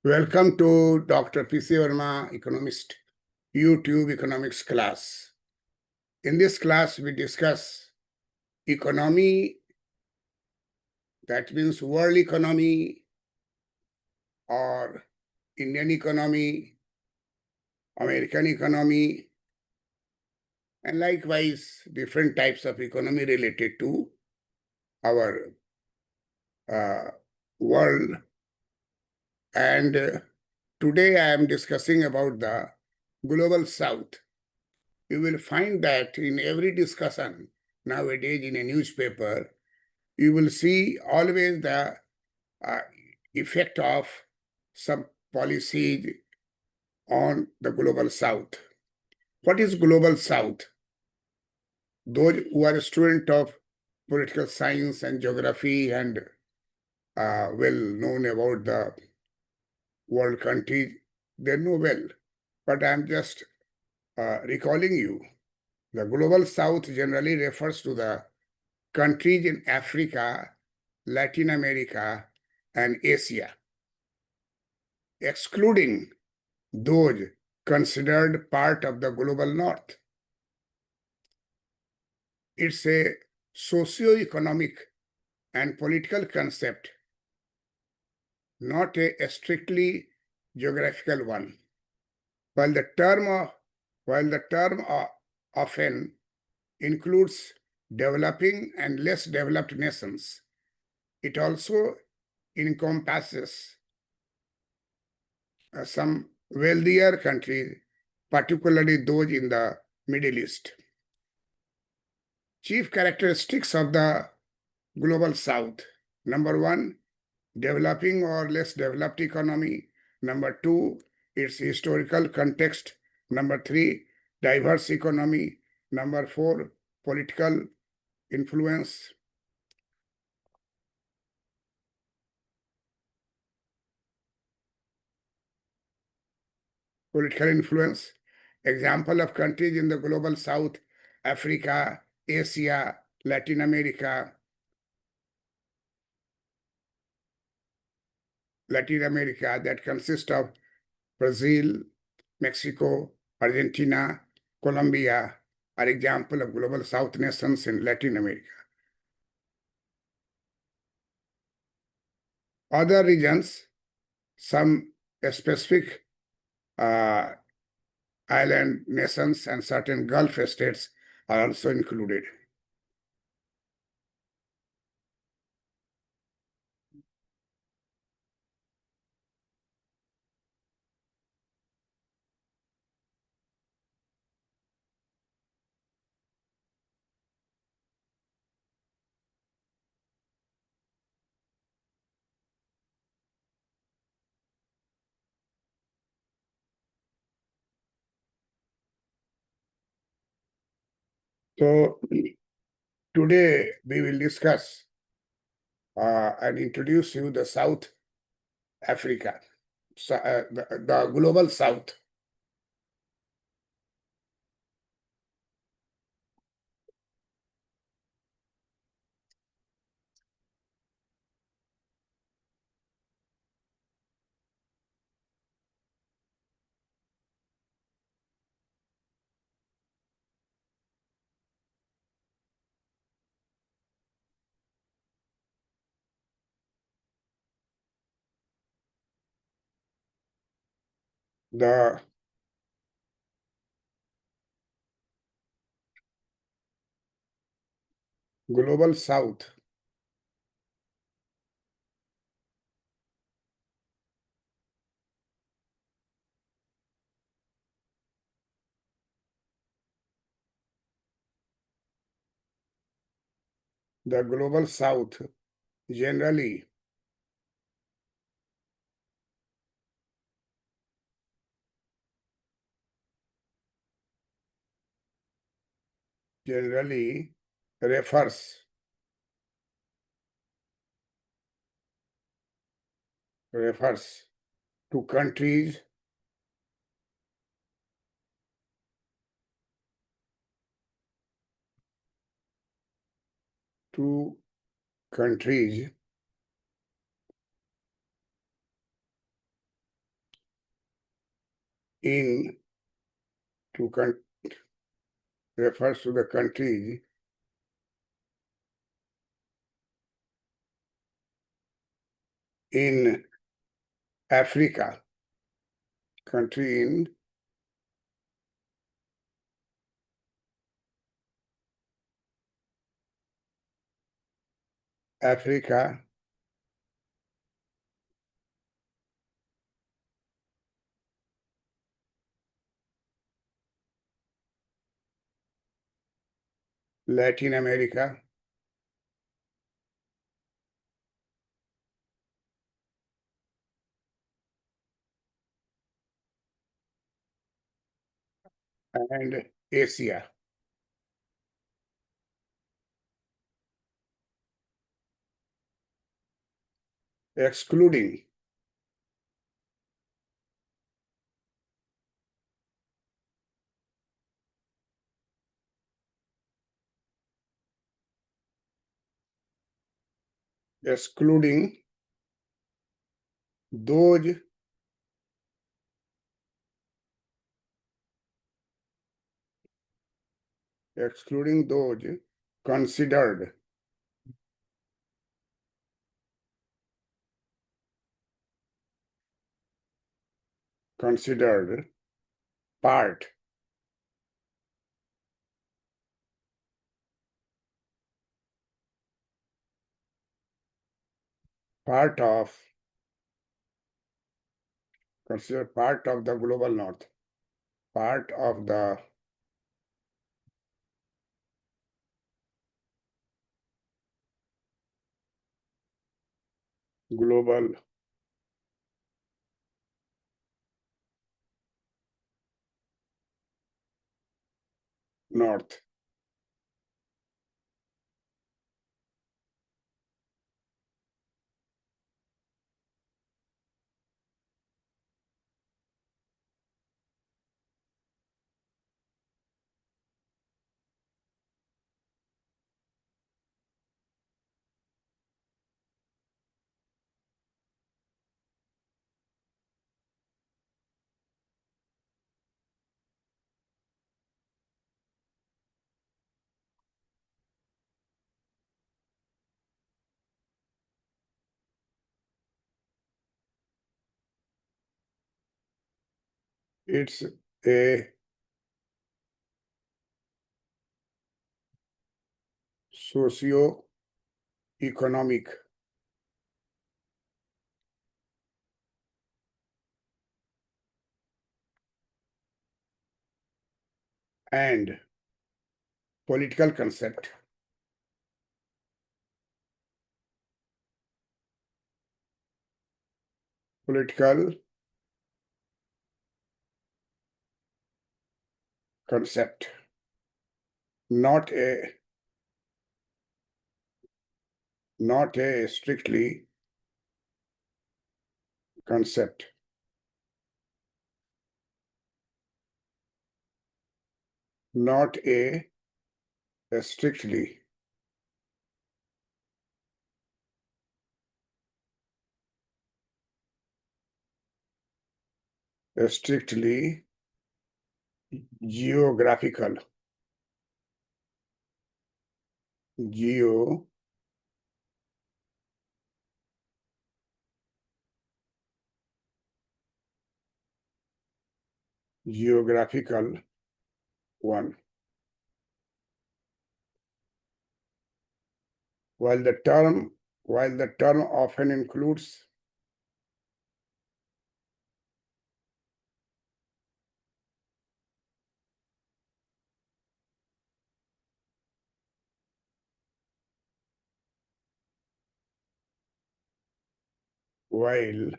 Welcome to Dr. P.C. Verma, economist, YouTube economics class. In this class, we discuss economy, that means world economy or Indian economy, American economy, and likewise different types of economy related to our world. And today I am discussing about the global south. You will find that in every discussion nowadays in a newspaper, you will see always the effect of some policies on the global south. What is global south? Those who are a student of political science and geography and well known about the world countries, they know well. But I am just recalling you. The global south generally refers to the countries in Africa, Latin America, and Asia, excluding those considered part of the global north. It's a socio-economic and political concept, not a strictly geographical one. While the term often includes developing and less developed nations, it also encompasses some wealthier countries, particularly those in the Middle East. Chief characteristics of the global south. Number one, developing or less developed economy. Number two, its historical context. Number three, diverse economy. Number four, political influence. Political influence. Example of countries in the global south: Africa, Asia, Latin America. Latin America that consists of Brazil, Mexico, Argentina, Colombia are example of global south nations in Latin America. Other regions, some specific island nations and certain Gulf states are also included. So today we will discuss and introduce you the South Africa, the global South. The global South the global South generally refers to countries to countries in refers to the countries in Africa, country in Africa, Latin America, and Asia. Excluding excluding those considered part part of considered part of the global north, part of the global north. It's a socio-economic and political concept. Political concept, not a strictly concept, not a strictly geographical geo geographical one. While the term often includes while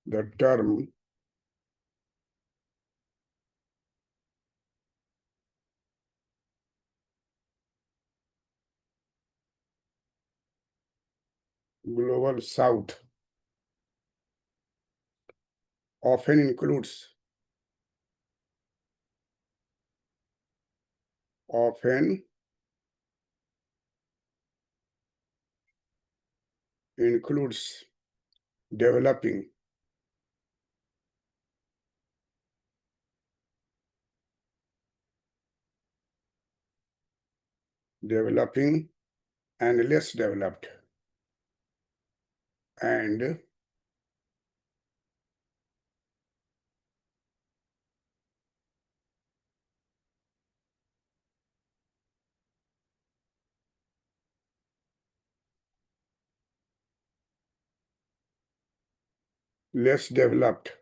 the term global south often includes often includes developing, developing and less developed, and less developed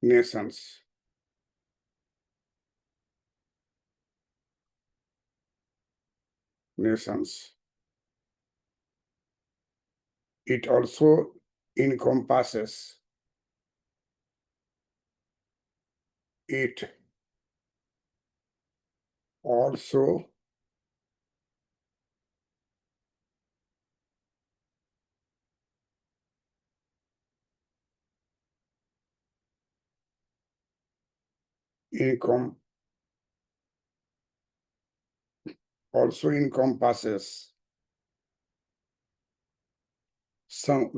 nations. Nations. It also encompasses it also encom also encompasses some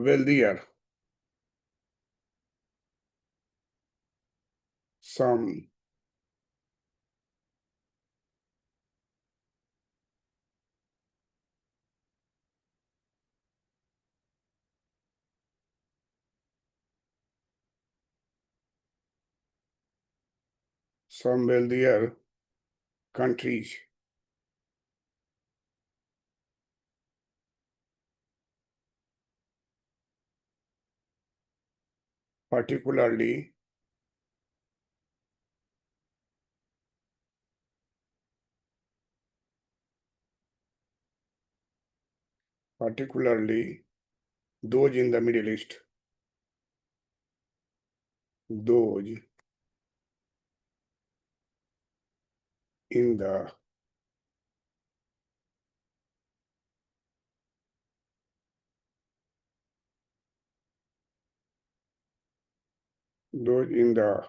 some wealthier countries, particularly those in the Middle East, those in the those in the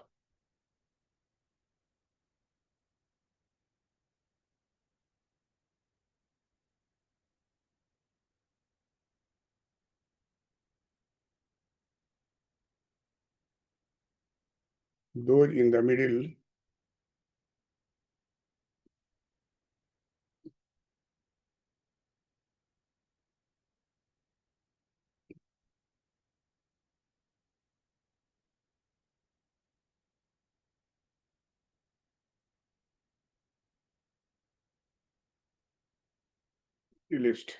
Middle East.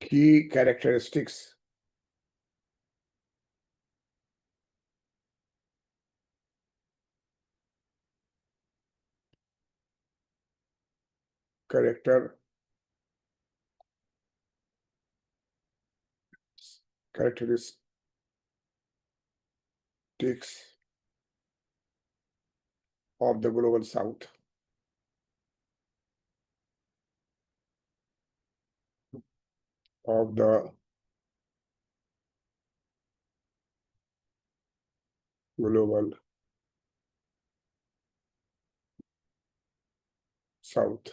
Key characteristics. Characteristics of the global south. Of the global south.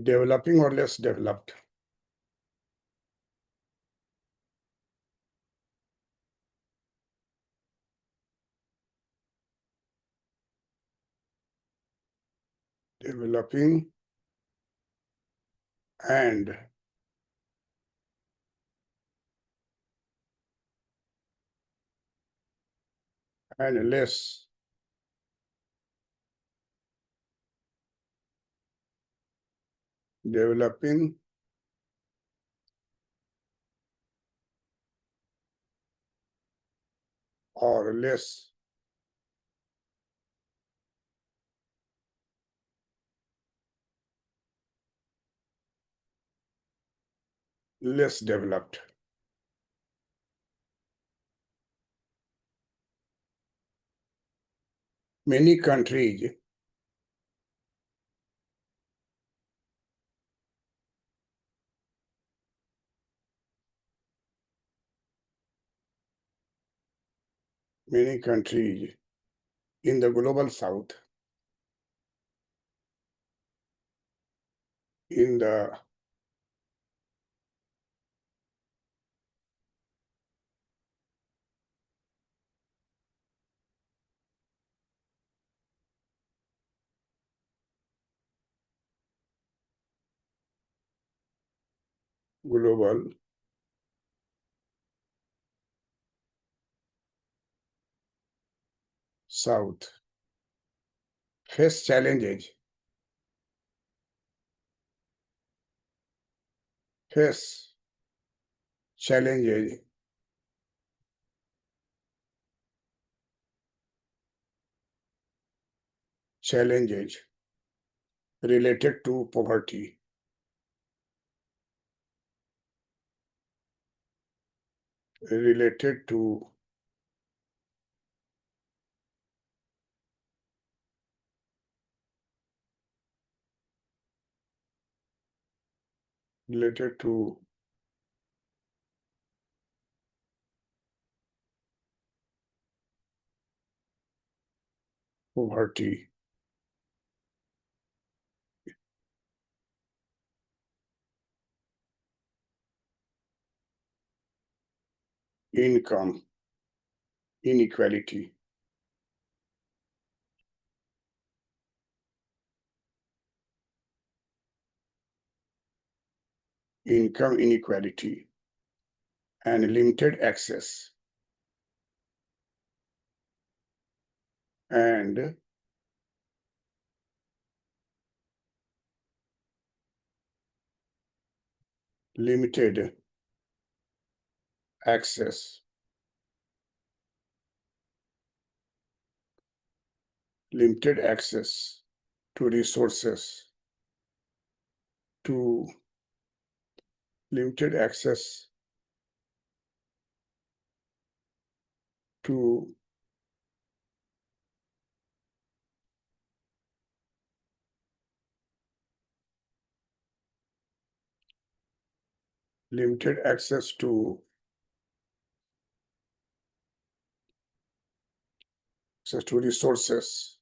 Developing or less developed? Developing and less developing or less developed. Many countries in the global south, in the global south face challenges, face challenges challenges related to poverty, related to related to poverty, income inequality, income inequality, and limited access and limited access, limited access to resources, to limited access to limited access to resources,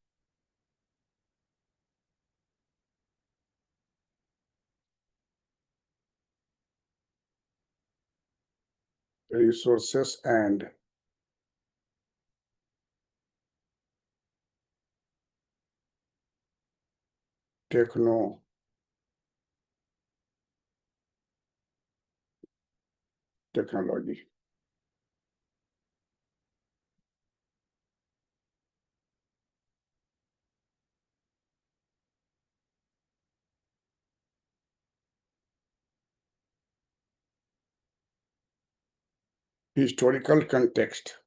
and technology. Historical context.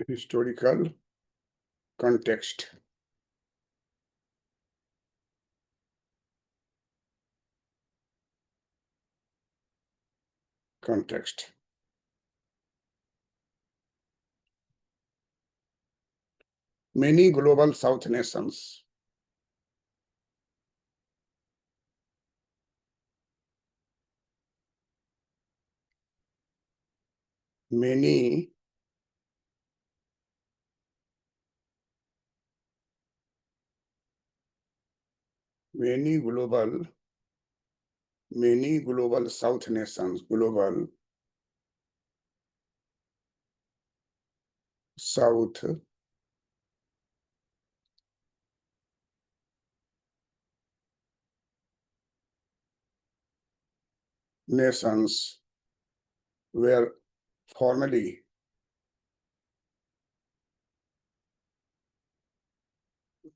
Historical context. Context. Many global South nations many many global South nations, global South nations were formerly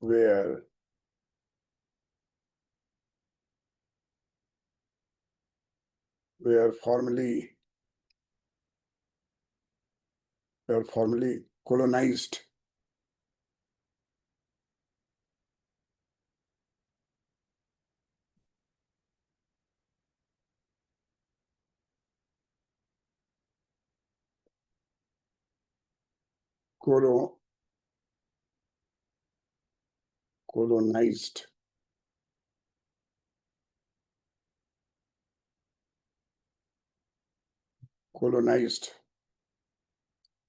were were formerly colonized colo, colonized colonized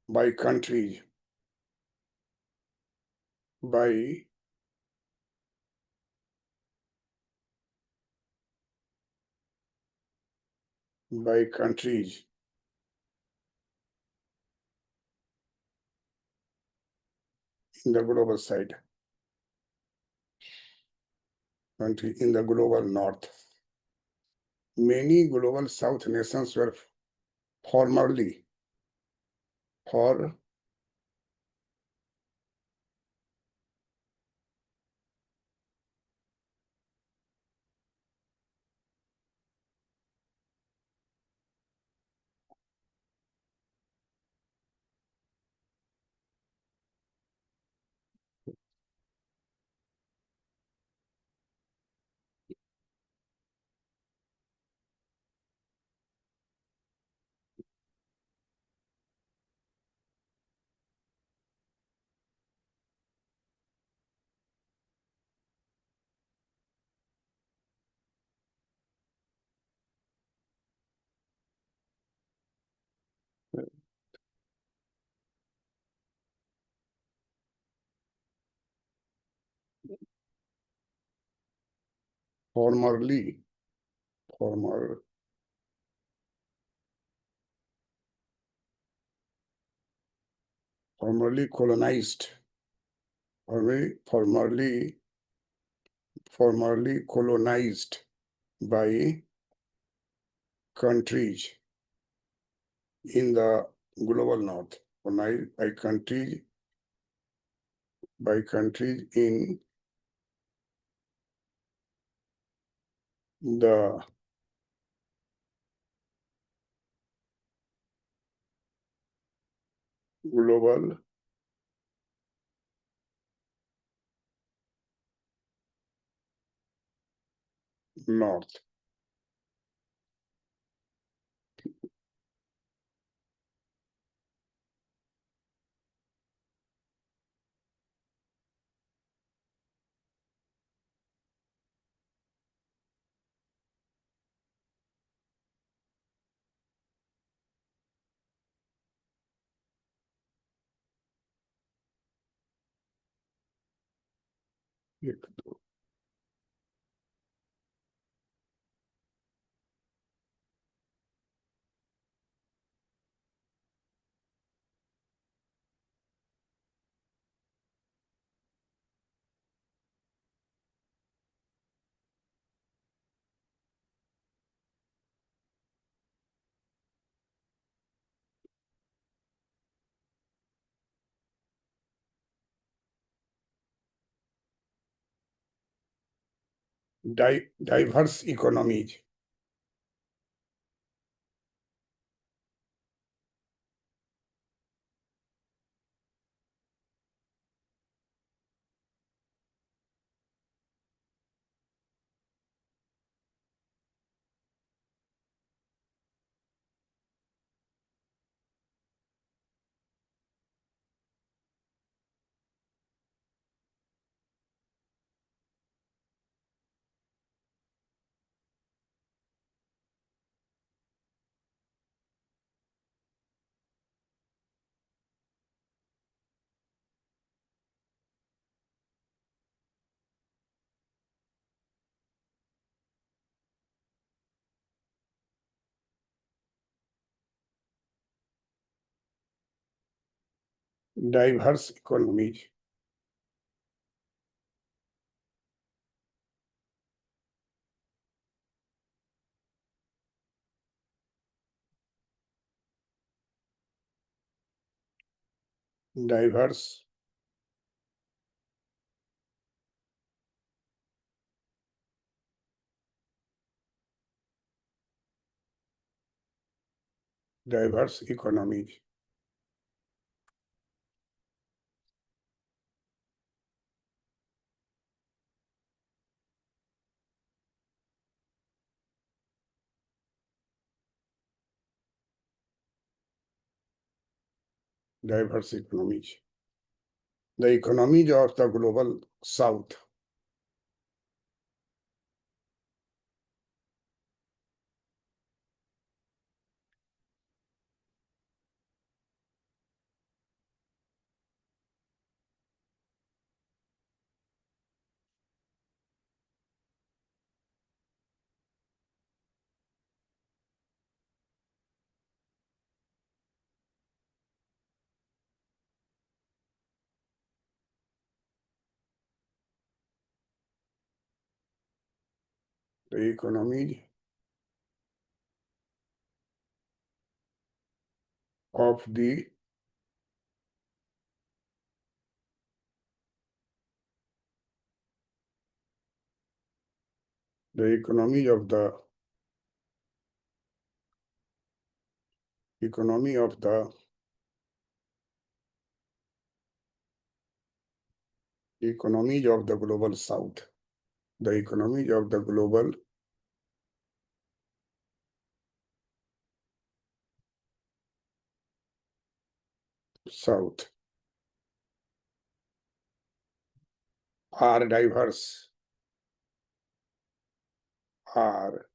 by countries by countries in the global side, country in the global north. Many global south nations were formerly for formerly former formerly colonized formerly colonized by countries in the global north, colonized by countries in the global north. Diverse economies. diverse economies, diverse diverse economies, diverse economies. The economies of the global south. The economies of the economy of the economy of the economies of the global south. The economies of the global south are diverse, are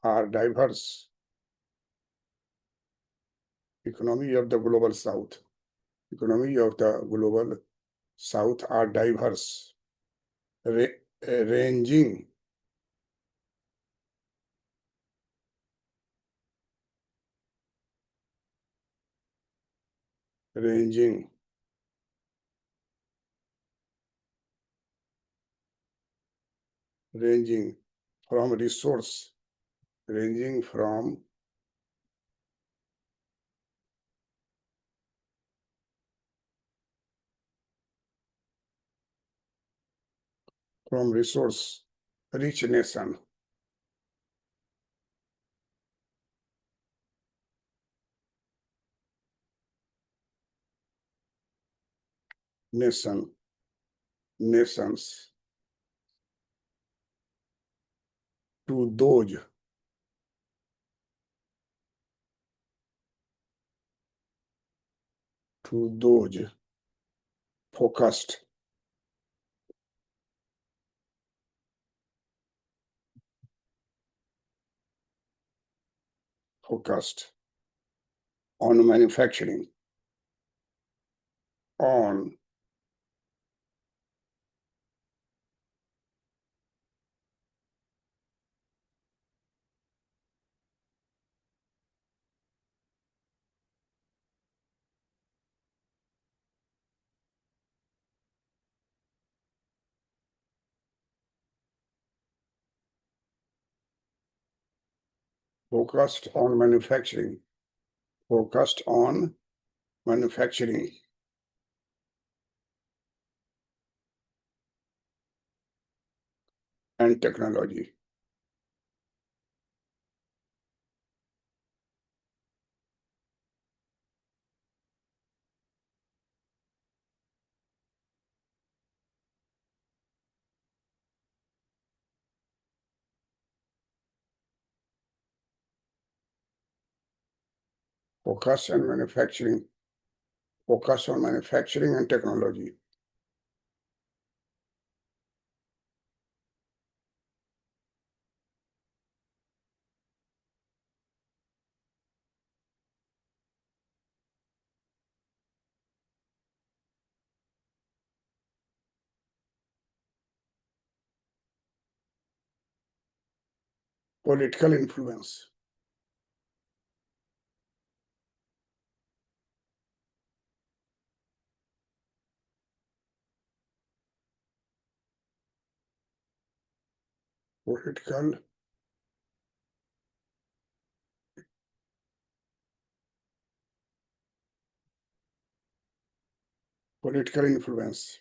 are diverse. Economy of the global south. Economy of the global south are diverse, ranging ranging ranging from resource ranging from resource rich nation nations to those focused focused on manufacturing on focused on manufacturing focused on manufacturing and technology. Focus on manufacturing, focus on manufacturing and technology. Political influence. Political influence.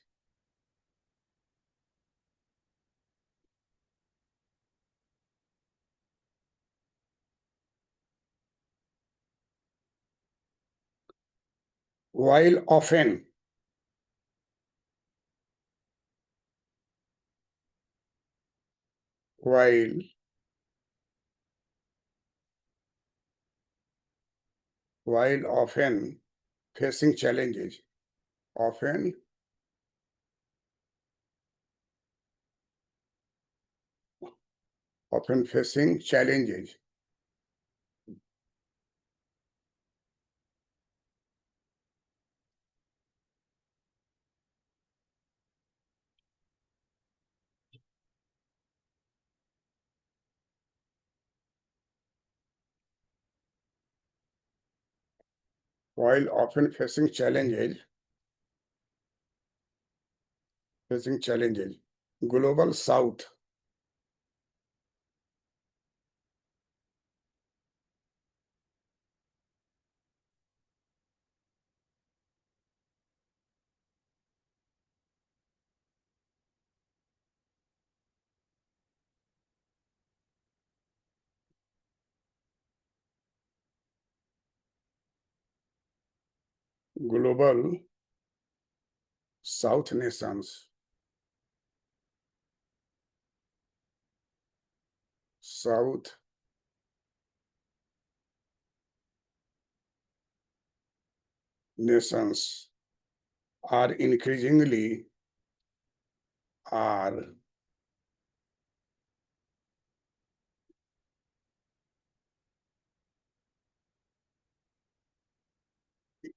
While often while often facing challenges, often facing challenges. While often facing challenges, Global South, Global South nations, South nations are increasingly are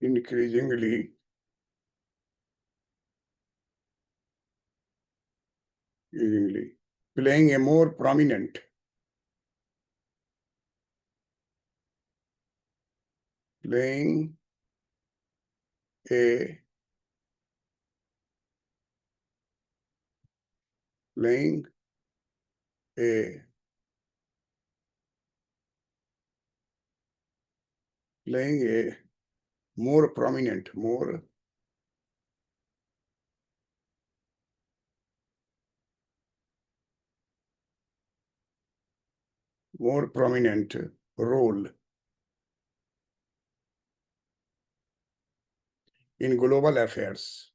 increasingly playing a more prominent playing a playing a playing a more prominent role in global affairs.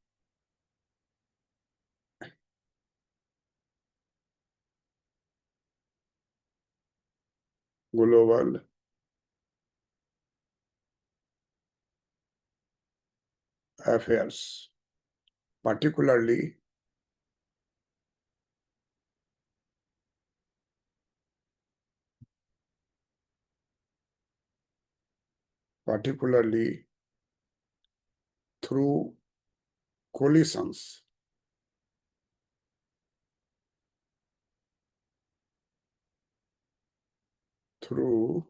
Global affairs, particularly through coalitions, through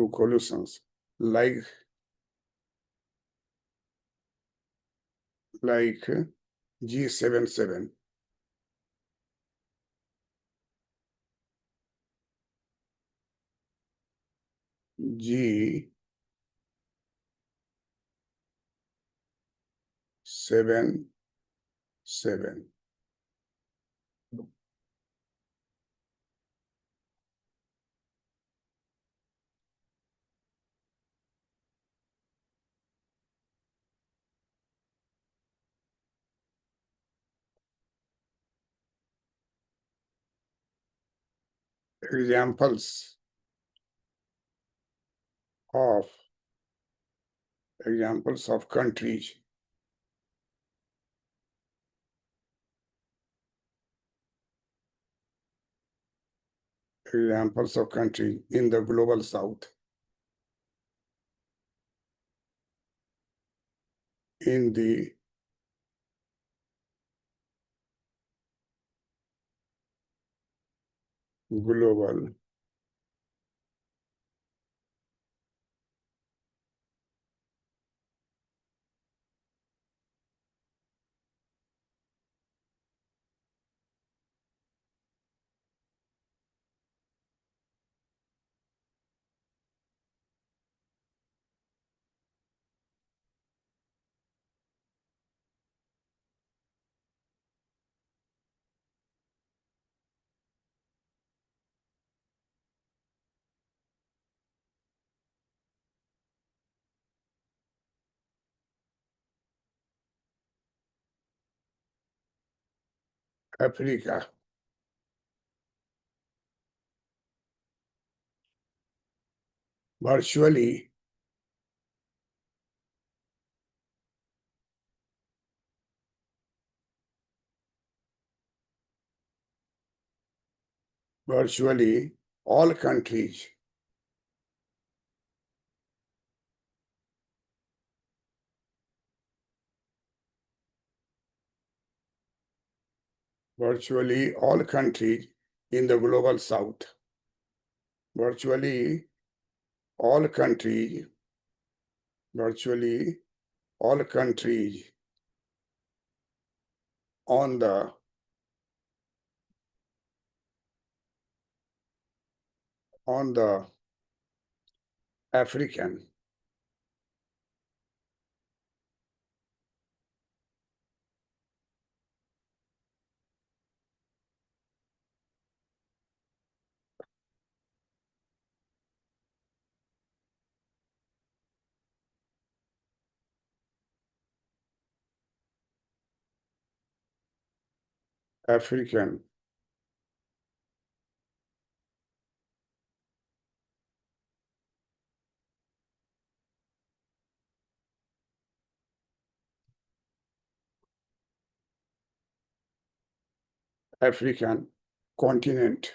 coalitions, like G77, G77. Examples of countries examples of countries in the global south. In the global Africa, virtually all countries virtually all countries in the global south. Virtually all countries, virtually all countries on the African, African, African continent,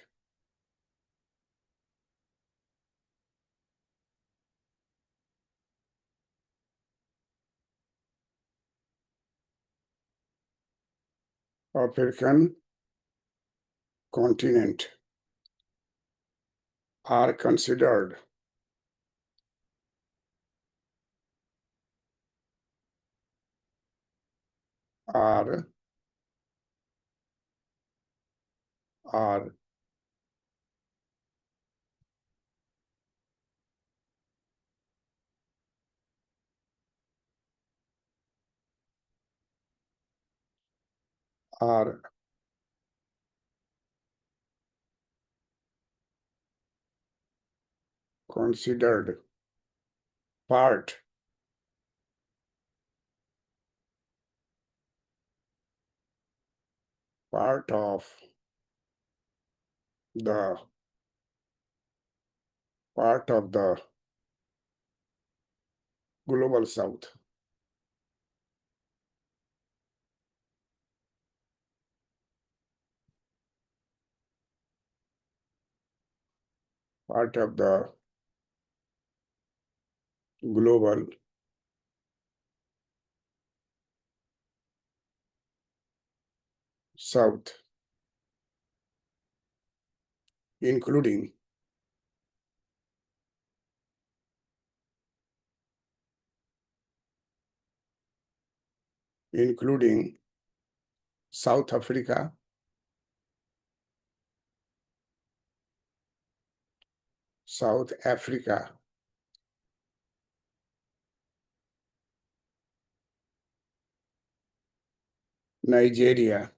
African continent are considered are are are considered part of the global south. Part of the global south, including South Africa, South Africa, Nigeria,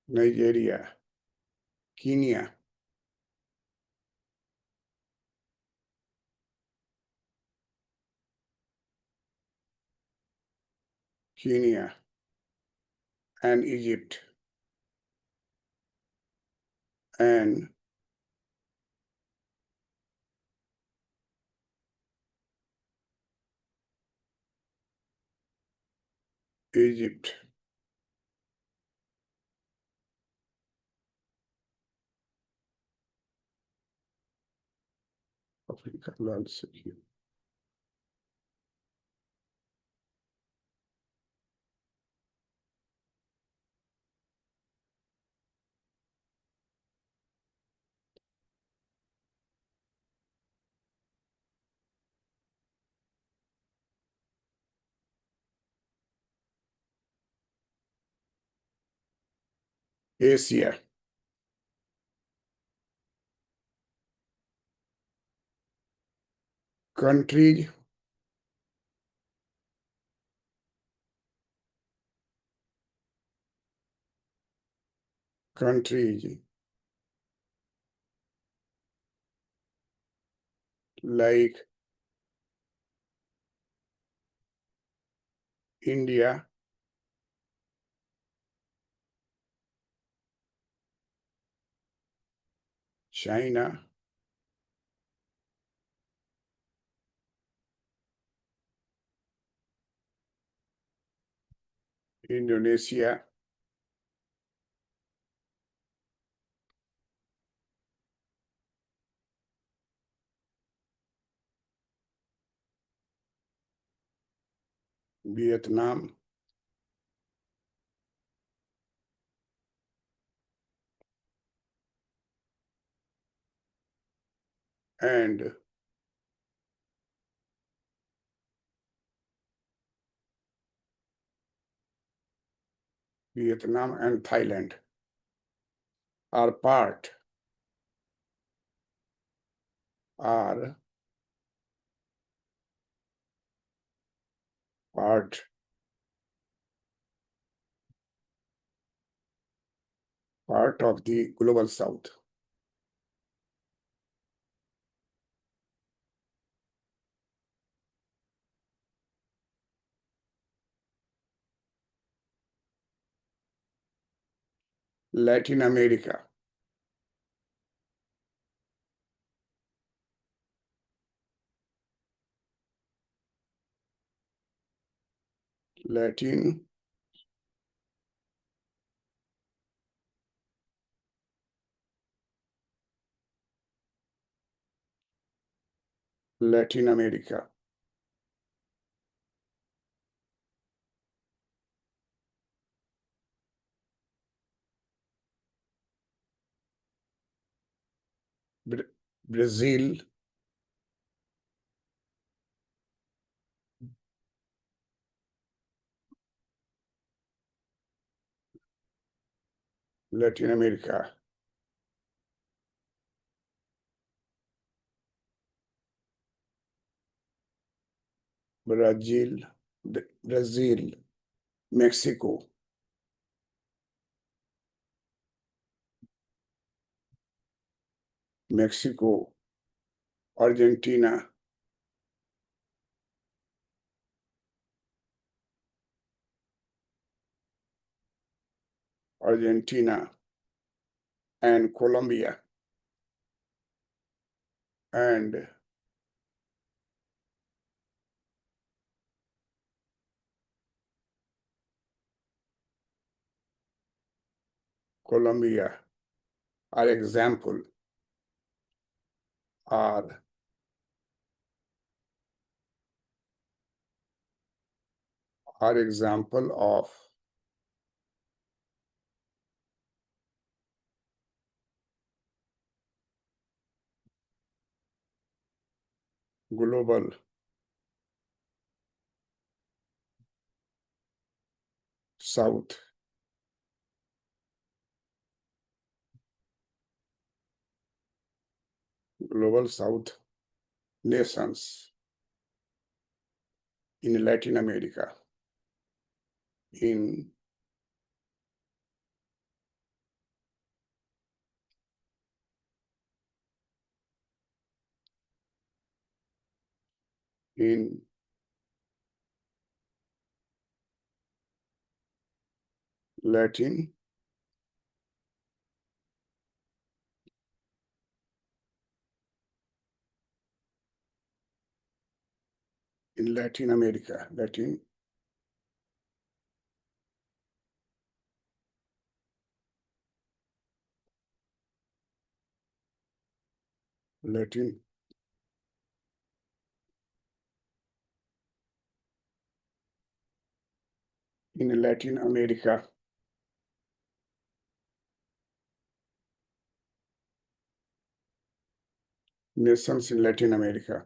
Nigeria, Kenya, Kenya, and Egypt, and Egypt, Africa landscape, Asia, countries, countries like India, China, Indonesia, Vietnam, and Vietnam and Thailand are are part part of the global south. Latin America, Latin, Latin America, Brazil, Latin America, Brazil, Brazil, Mexico, Mexico, Argentina, Argentina, and Colombia, and Colombia are example are example of global south. Global south nations in Latin America, in in Latin Latin America, Latin Latin in Latin America. Nations in Latin America.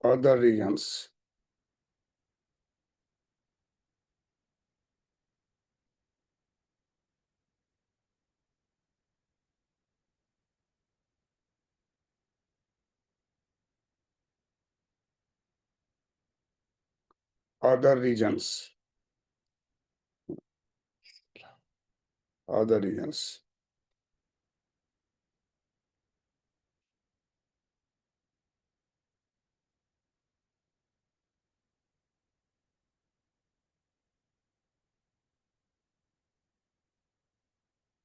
Other regions. Other regions. Other regions.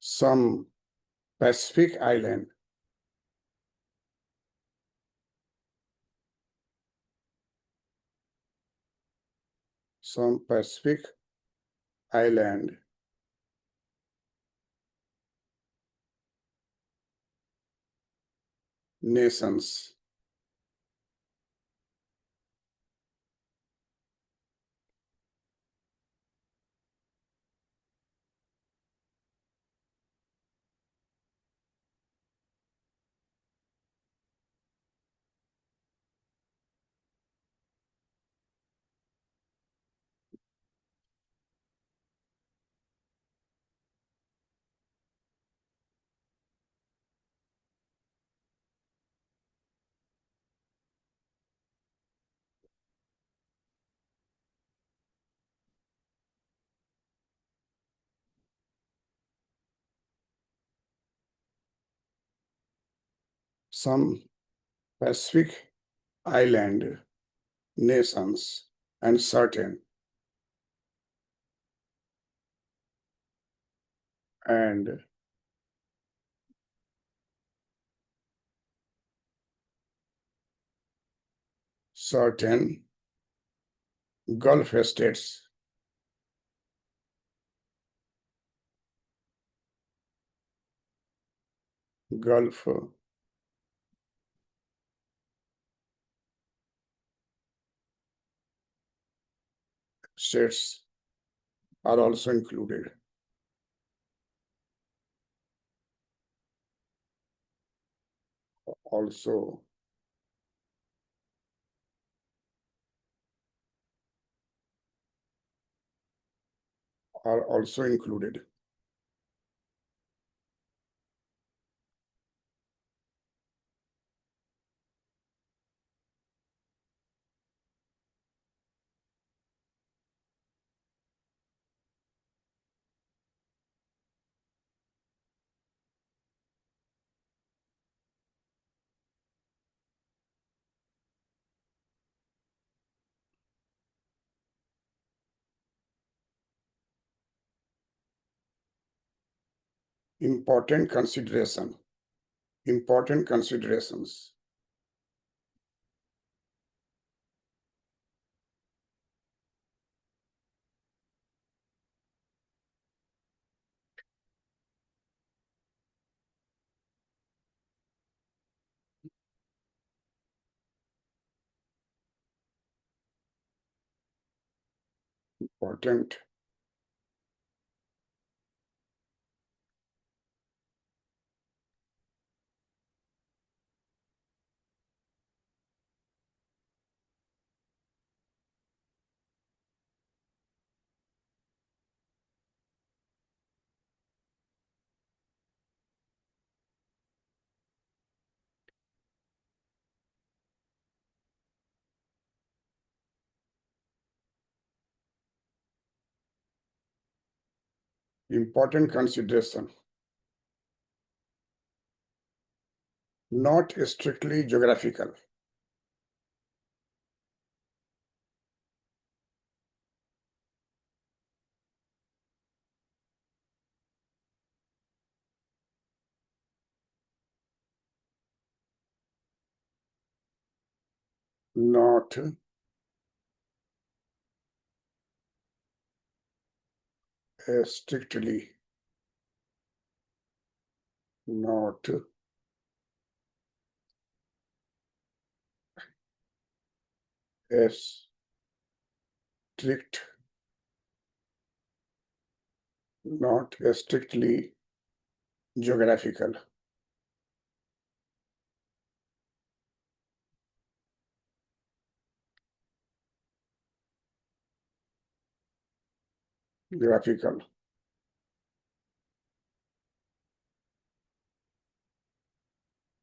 Some Pacific island. Some Pacific island. Nations. Some Pacific island nations and certain and certain Gulf states. Gulf states are also included. Also are also included. Important consideration. Important considerations. Important important consideration. Not strictly geographical. not strictly, not strict, not strictly geographical, graphical.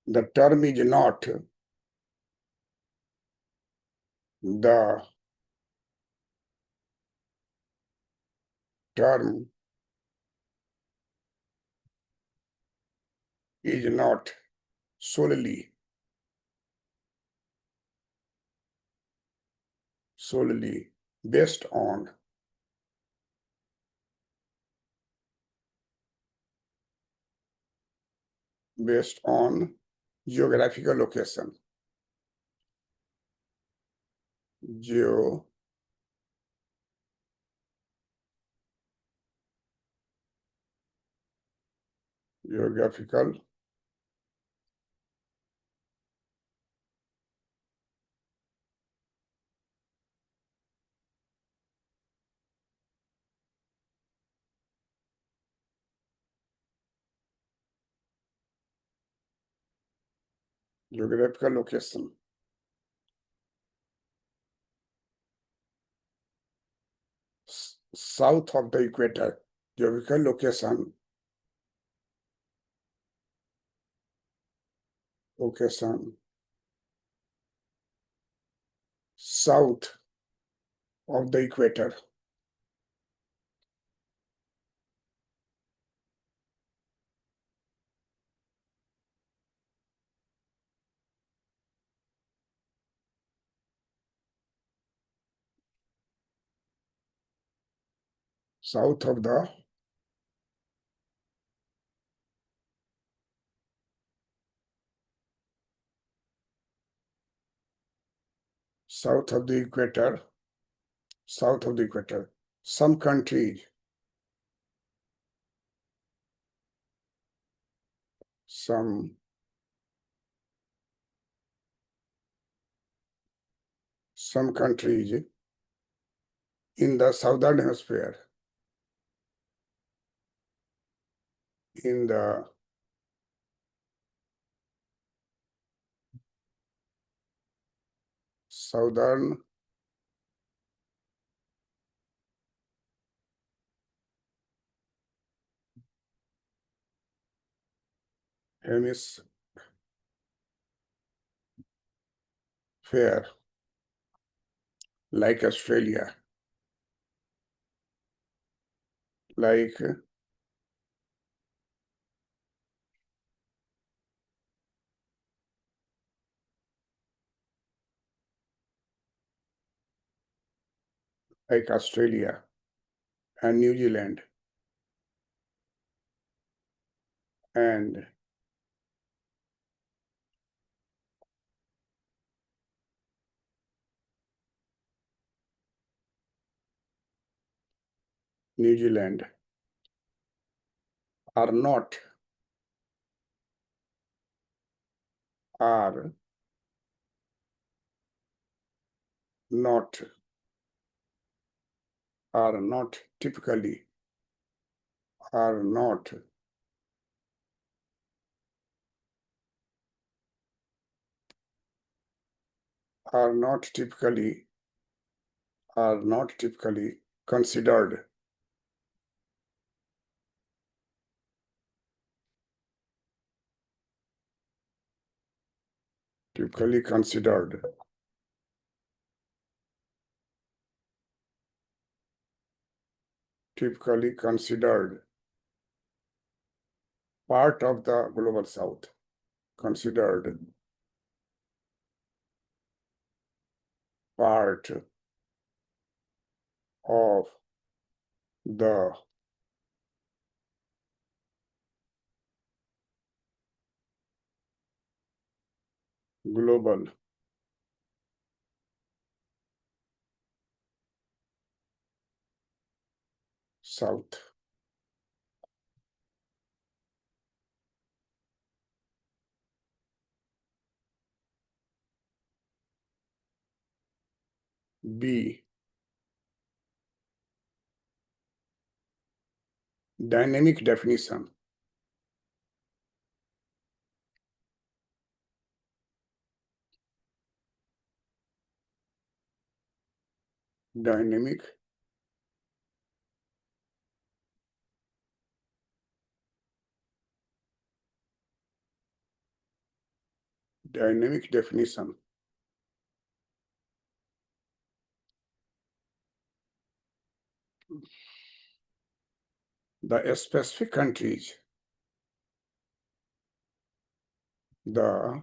The term is not the term is not solely based on geographical location. Geographical location. South of the equator, geographical location south of the equator. South of the south of the equator, south of the equator. Some countries, some countries in the southern hemisphere, in the southern hemisphere, like Australia, like Australia and New Zealand and New Zealand are not are not are not typically are not are not typically considered typically considered typically considered part of the global south, considered part of the global South. B. Dynamic definition. Dynamic definition. The specific countries. The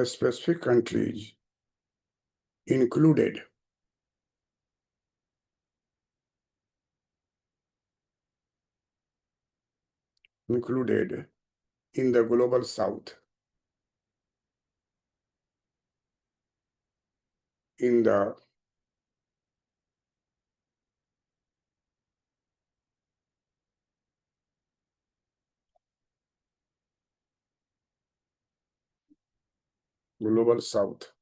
specific countries included in the global south. In the global south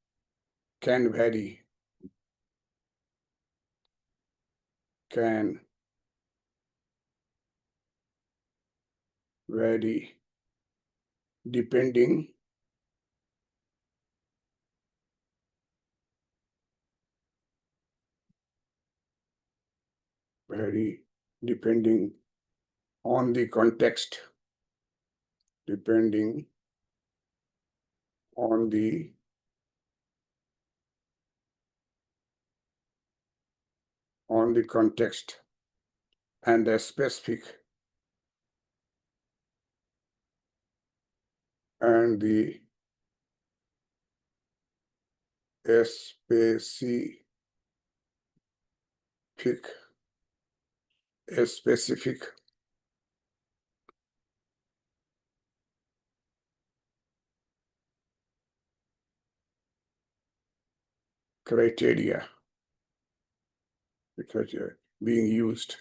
can vary depending depending on the context, depending on the context and the specific and the specific criteria being used,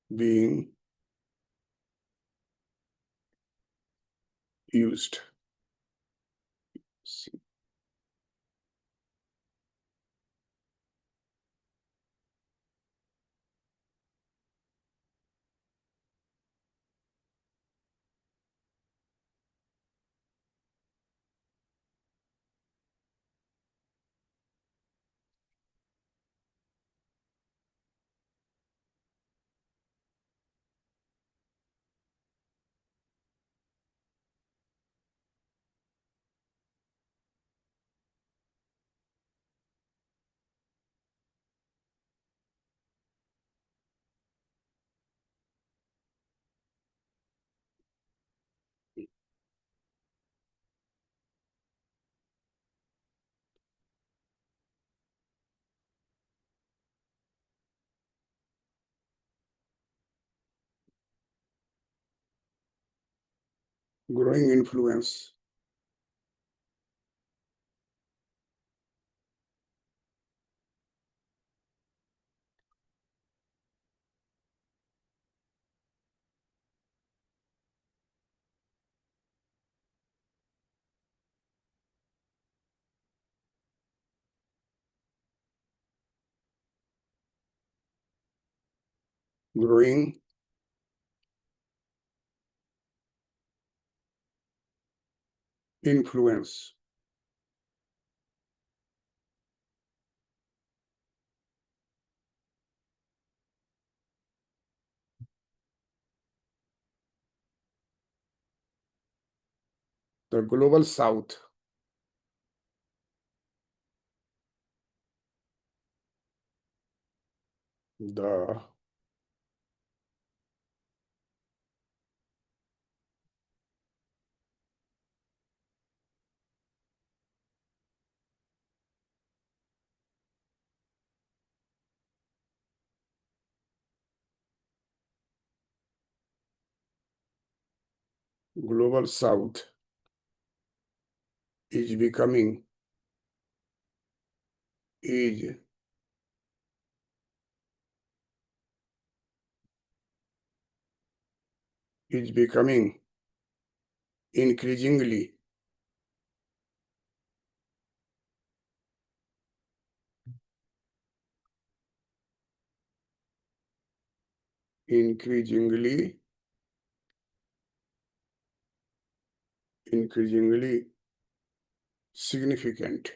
being used. Growing influence. Growing influence. The global south The global south is becoming is is becoming increasingly increasingly increasingly significant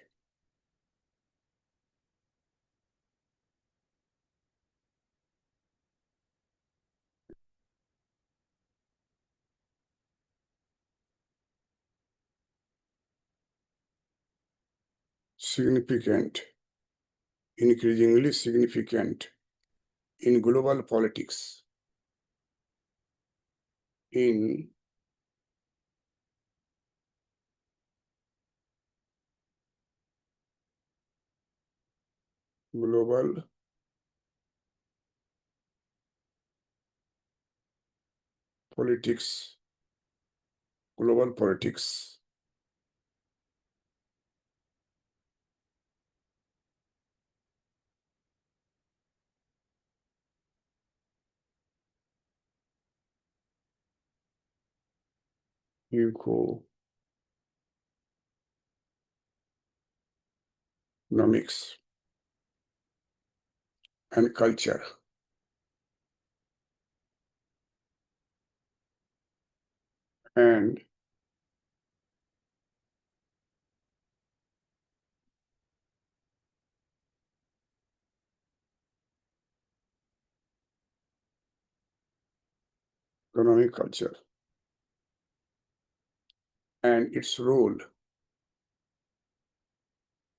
significant increasingly significant in global politics, in global politics, global politics. Economics and culture. And economic culture and its role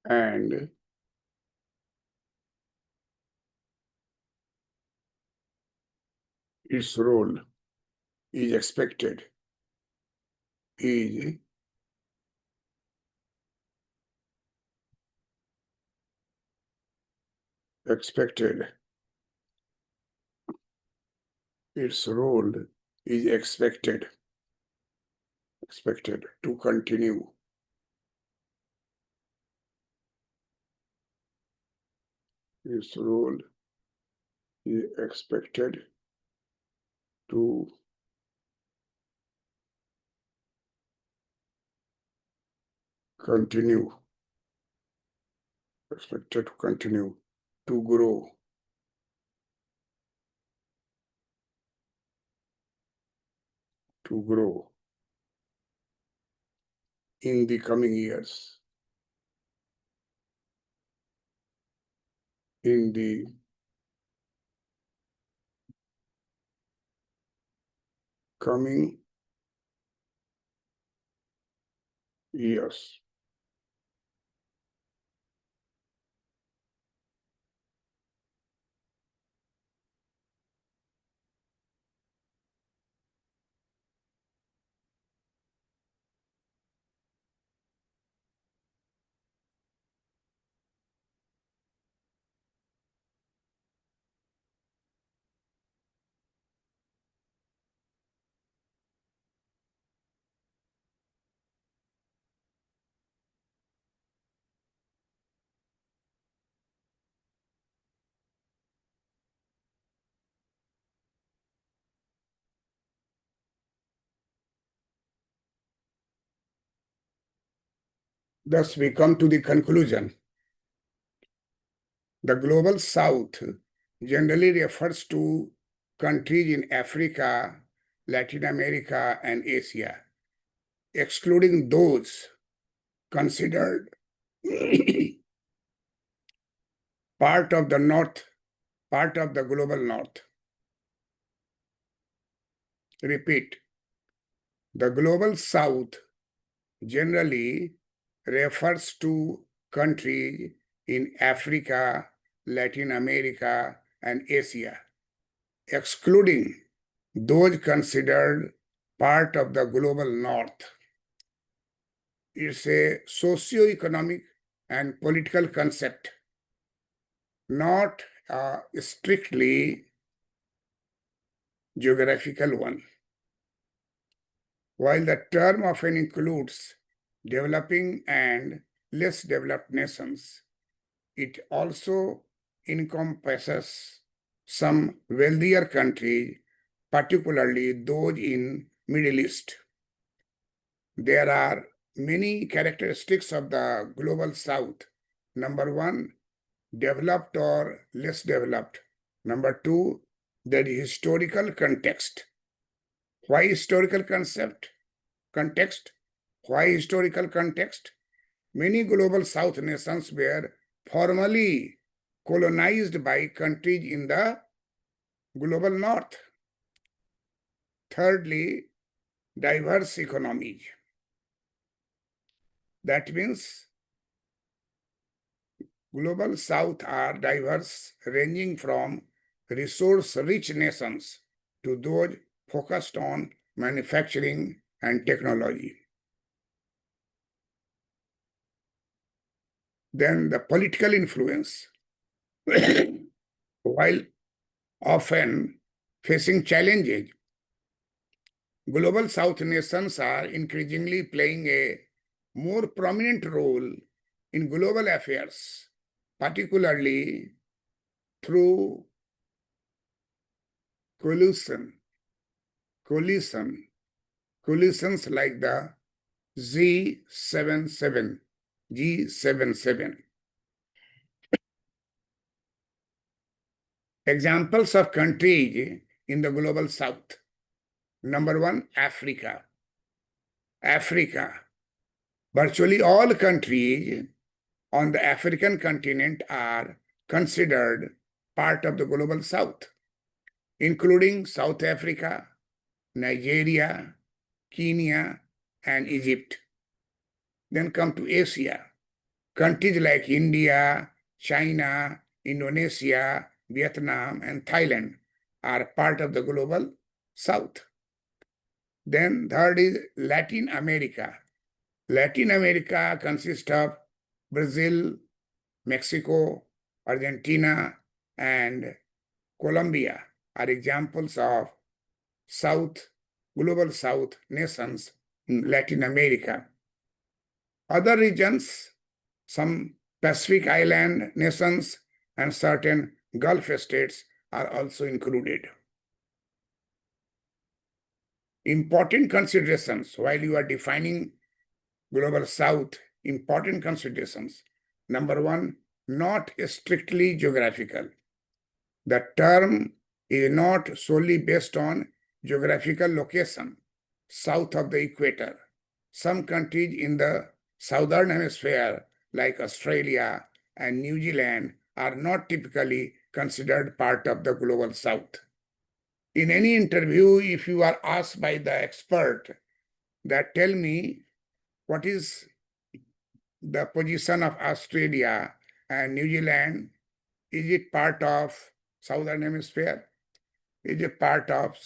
and its role is is expected, its role is expected to continue. Its role is expected to continue, expected to continue, to grow, to grow in the coming years, in the coming years. Thus, we come to the conclusion. The global south generally refers to countries in Africa, Latin America, and Asia, excluding those considered part of the north, part of the global north. Repeat, the global south generally refers to countries in Africa, Latin America, and Asia, excluding those considered part of the global north. It's a socio-economic and political concept, not a strictly geographical one. While the term often includes developing and less developed nations, it also encompasses some wealthier countries, particularly those in Middle East. There are many characteristics of the global south. Number one, developed or less developed. Number two, the historical context. Why historical context? Why historical context? Many global south nations were formally colonized by countries in the global north. Thirdly, diverse economies. That means global south are diverse, ranging from resource-rich nations to those focused on manufacturing and technology. Then the political influence. While often facing challenges, global south nations are increasingly playing a more prominent role in global affairs, particularly through coalitions like the G77. Examples of countries in the global south. Number one, Africa. Virtually all countries on the African continent are considered part of the global south, including South Africa, Nigeria, Kenya, and Egypt. Then come to Asia. Countries like India, China, Indonesia, Vietnam, and Thailand are part of the global south. Then third is Latin America. Latin America consists of Brazil, Mexico, Argentina, and Colombia are examples of global south nations in Latin America. Other regions, some Pacific island nations and certain Gulf states are also included. Important considerations while you are defining global south, important considerations. Number one, not strictly geographical. The term is not solely based on geographical location south of the equator. Some countries in the southern hemisphere, like Australia and New Zealand, are not typically considered part of the global south. In any interview, if you are asked by the expert that tell me what is the position of Australia and New Zealand, is it part of southern hemisphere? Is it part of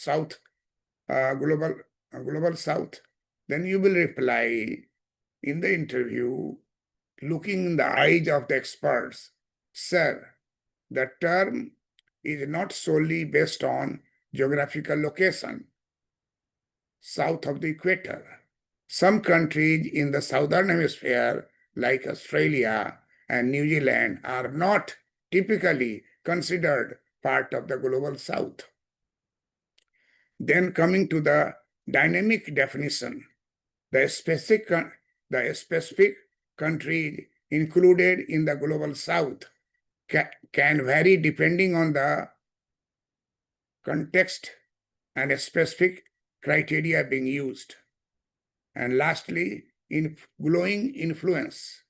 global south? Then you will reply in the interview, looking in the eyes of the experts, sir, the term is not solely based on geographical location south of the equator. Some countries in the southern hemisphere, like Australia and New Zealand, are not typically considered part of the global south. Then coming to the dynamic definition, the specific country included in the global south can vary depending on the context and a specific criteria being used. And lastly, growing influence.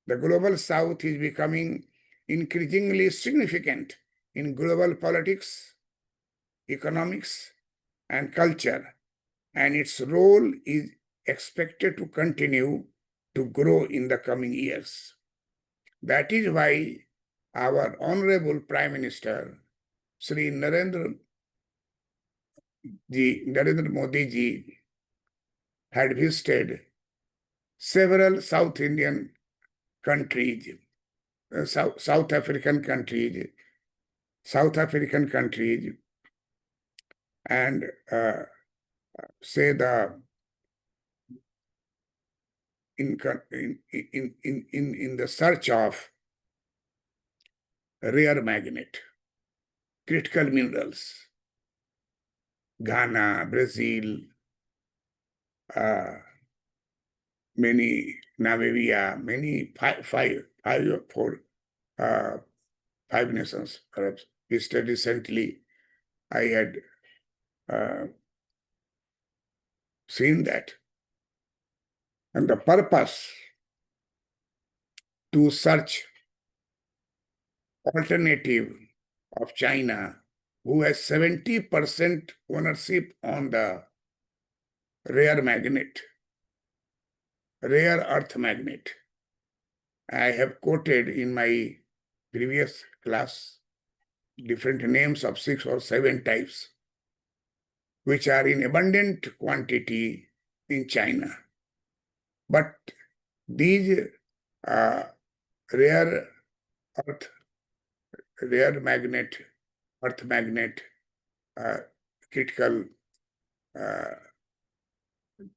The global south is becoming increasingly significant in global politics, economics, and culture, and its role is expected to continue to grow in the coming years. That is why our Honorable Prime Minister Sri Narendra Modi ji had visited several South Indian countries, South African countries, and say in the search of rare magnet, critical minerals, Ghana, Brazil, many Namibia, many five nations. Perhaps visited recently. I had seen that, and the purpose to search alternative of China, who has 70% ownership on the rare earth magnet. I have quoted in my previous class different names of 6 or 7 types, which are in abundant quantity in China. But these rare earth magnet, critical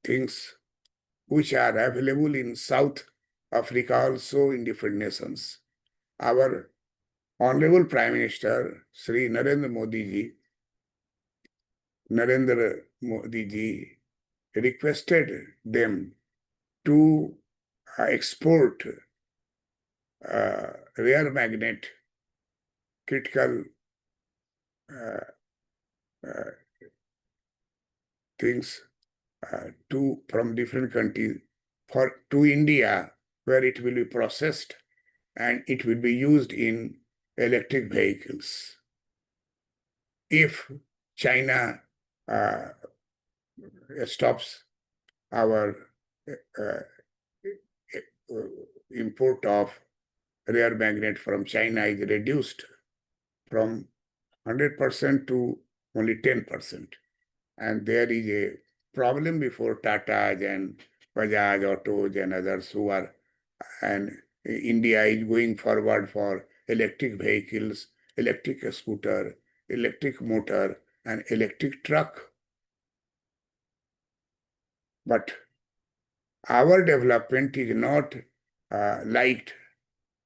things which are available in South Africa, also in different nations. Our Honorable Prime Minister, Sri Narendra Modi ji requested them to export rare magnet, critical things from different countries to India, where it will be processed and it will be used in electric vehicles. If China stops our import of rare magnet from China is reduced from 100% to only 10%. And there is a problem before Tata's and Bajaj Autos and others who are, and India is going forward for electric vehicles, electric scooter, electric motor, and electric truck. But our development is not liked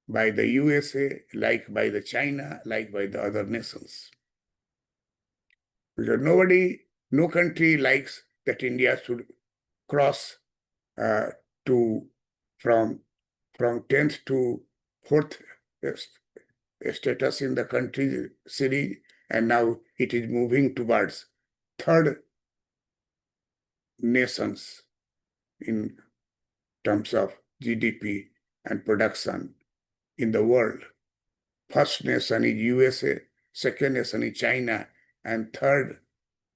by the USA, liked by the China, liked by the other nations. Because no country likes that India should cross from 10th to 4th status in the country series, and now it is moving towards 3rd nations in terms of GDP and production in the world. First nation is USA, second nation is China, and third,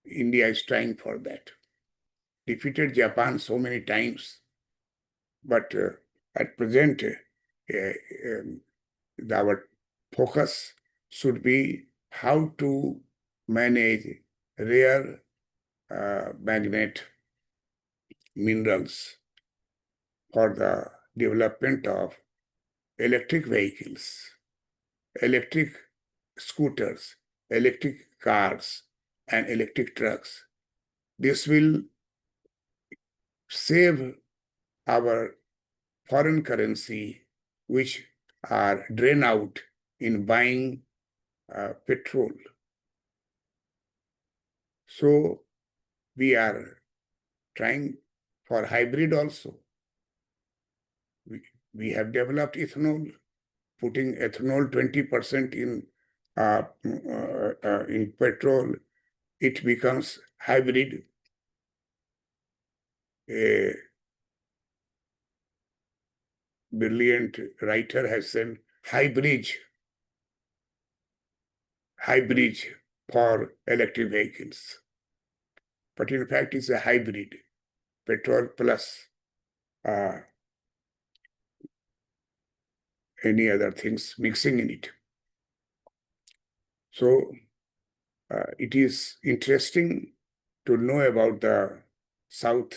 India is trying for that. Defeated Japan so many times, but at present, our focus should be how to manage rare magnet minerals for the development of electric vehicles, electric scooters, electric cars, and electric trucks. This will save our foreign currency, which are drained out in buying petrol. So we are trying for hybrid also. We have developed ethanol, putting ethanol 20% in petrol. It becomes hybrid. A brilliant writer has said hybrid for electric vehicles. But in fact, it's a hybrid, petrol plus any other things mixing in it. So It is interesting to know about the South,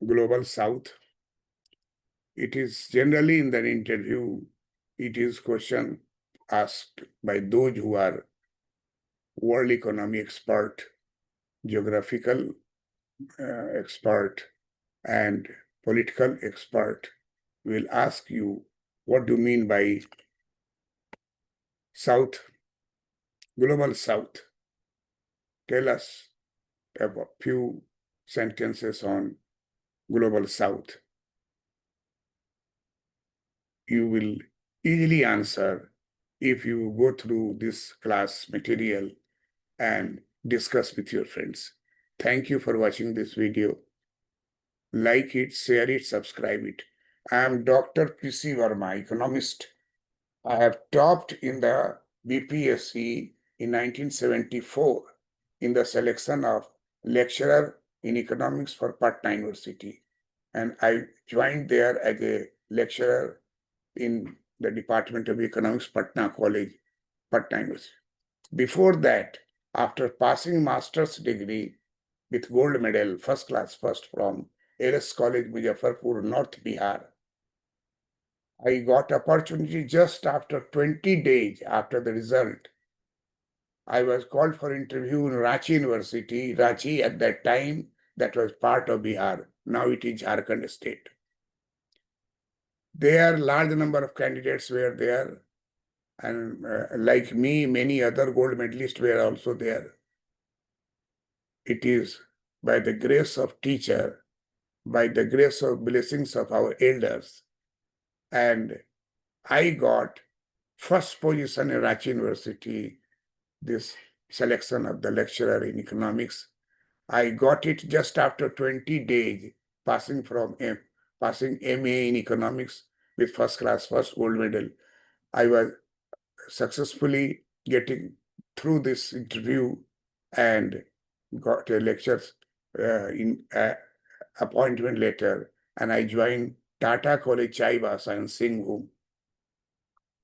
global South. It is generally in the interview, it is question asked by those who are world economy expert, geographical expert, and political expert will ask you, what do you mean by South, global South? Tell us a few sentences on global South. You will easily answer if you go through this class material and discuss with your friends. Thank you for watching this video. Like it, share it, subscribe it. I am Dr. P.C. Verma, economist. I have topped in the BPSC in 1974 in the selection of lecturer in economics for Patna University. And I joined there as a lecturer in the Department of Economics, Patna College, Patna University. Before that, after passing master's degree with gold medal, first class first from LS College, Muzaffarpur, North Bihar, I got opportunity just after 20 days after the result. I was called for interview in Ranchi University. Ranchi at that time, that was part of Bihar. Now it is Jharkhand state. There, large number of candidates were there. And like me, many other gold medalists were also there. It is by the grace of teacher, by the grace of blessings of our elders. And I got first position in Ranchi University, this selection of the lecturer in economics. I got it just after 20 days, passing MA in economics with first class, first gold medal. I was successfully getting through this interview and got a lectures in appointment letter, and I joined Tata College Chaibasa in Singhbhum,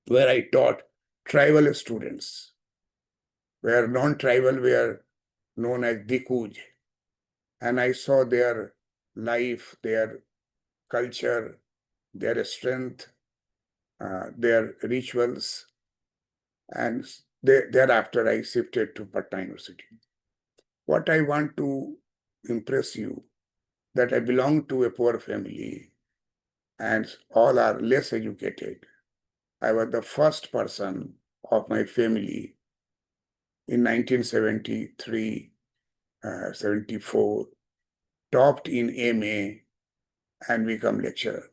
where I taught tribal students, where non-tribal were known as Dikuj. And I saw their life, their culture, their strength, their rituals, and thereafter I shifted to Patna University. What I want to impress you, that I belong to a poor family and all are less educated. I was the first person of my family in 1973, 74, topped in MA and become lecturer.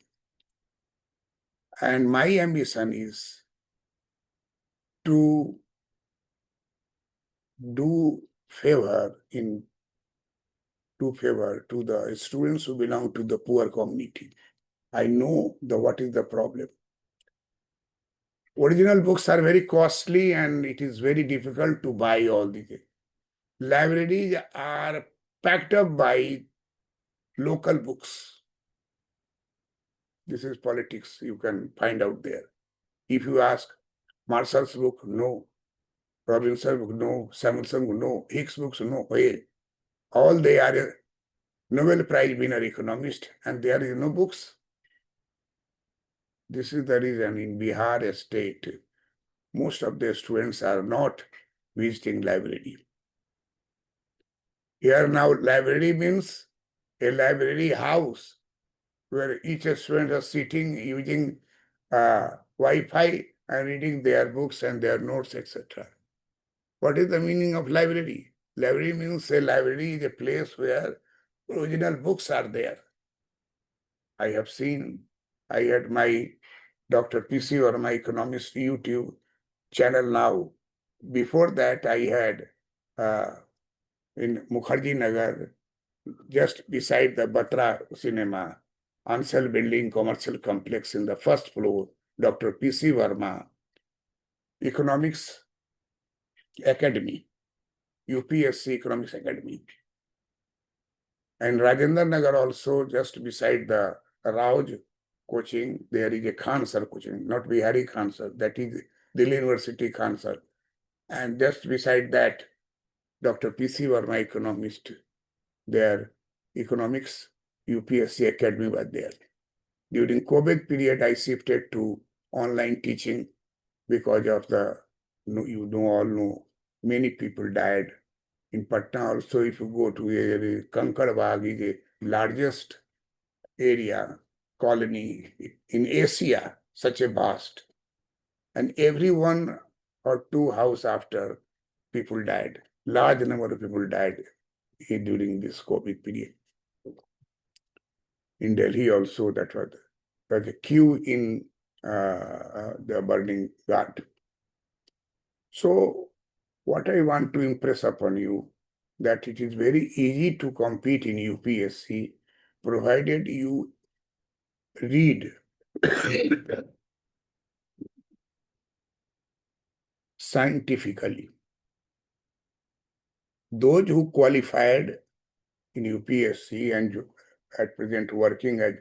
And my ambition is to do favor to the students who belong to the poor community. I know what is the problem. Original books are very costly and it is very difficult to buy all these. Libraries are packed up by local books. This is politics, you can find out there. If you ask Marshall's book, no. Robinson's book, no. Samuelson's book, no. Hicks' books, no. Hey, all they are a Nobel Prize winner economist and there is no books. This is the reason in Bihar state, most of the students are not visiting library. Here now library means a library house where each student is sitting using Wi-Fi and reading their books and their notes, etc. What is the meaning of library? Library means a library is a place where original books are there. I have seen, I had my Dr. P.C. or my economist YouTube channel now. Before that, I had in Mukherjee Nagar, just beside the Batra cinema, Ansel Building Commercial Complex in the first floor, Dr. P.C. Verma, Economics Academy, UPSC Economics Academy. And Rajendra Nagar also, just beside the Raj coaching, there is a Khan sir coaching, not Bihari Khan sir. That is Delhi University, Khansar. And just beside that, Dr. P.C. Verma, economist, their economics UPSC academy was there. During COVID period, I shifted to online teaching because of the, all know, many people died. In Patna also, if you go to a Kankarwag is a largest area, colony in Asia, such a vast. And every 1 or 2 house after, people died. Large number of people died during this COVID period. In Delhi also, that was a queue in the burning ghat. So what I want to impress upon you, that it is very easy to compete in UPSC, provided you read scientifically. Those who qualified in UPSC and at present working as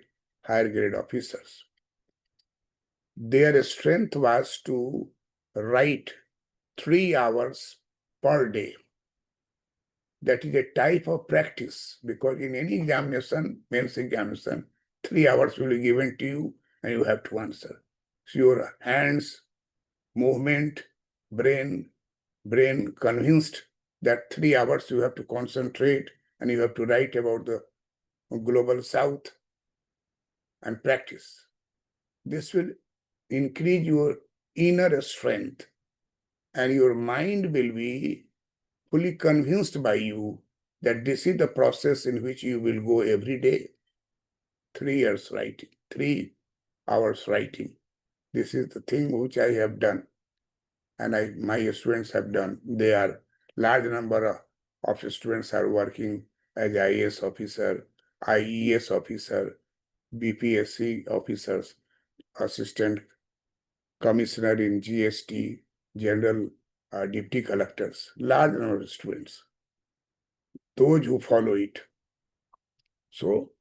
higher grade officers, their strength was to write 3 hours per day. That is a type of practice, because in any examination, mains examination, 3 hours will be given to you and you have to answer. So your hands, movement, brain convinced that 3 hours you have to concentrate and you have to write about the global south and practice. This will increase your inner strength and your mind will be fully convinced by you that this is the process in which you will go every day. 3 years writing, 3 hours writing. This is the thing which I have done and my students have done. They are large number of students are working as IAS officer, IES officer, BPSC officers, assistant commissioner in GST, general deputy collectors, large number of students, those who follow it. So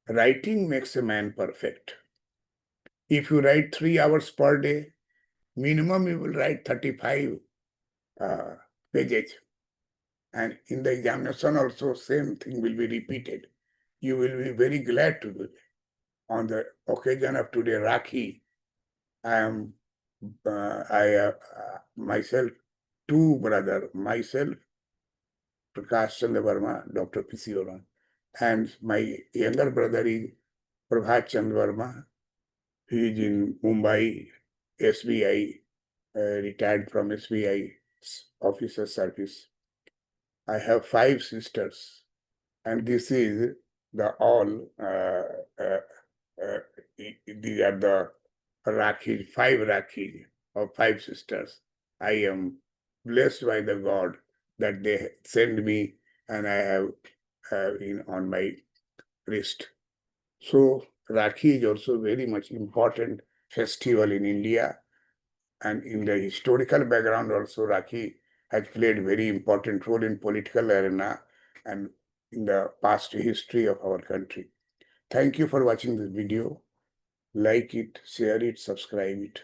writing makes a man perfect. If you write 3 hours per day, minimum you will write 35 pages. And in the examination also, same thing will be repeated. You will be very glad to do it. On the occasion of today, Rakhi, myself, 2 brothers, myself, Prakash Chandra Verma, Dr. P.C. Verma, and my younger brother is Prabhat Chandra Verma. He is in Mumbai, SBI, retired from SBI officer service. I have 5 sisters, and this is the all, these are the Rakhis, 5 Rakhis of 5 sisters. I am blessed by the God that they send me and I have on my wrist. So Rakhi is also very much important festival in India. And in the historical background also, Rakhi has played very important role in political arena and in the past history of our country. Thank you for watching this video. Like it, share it, subscribe it.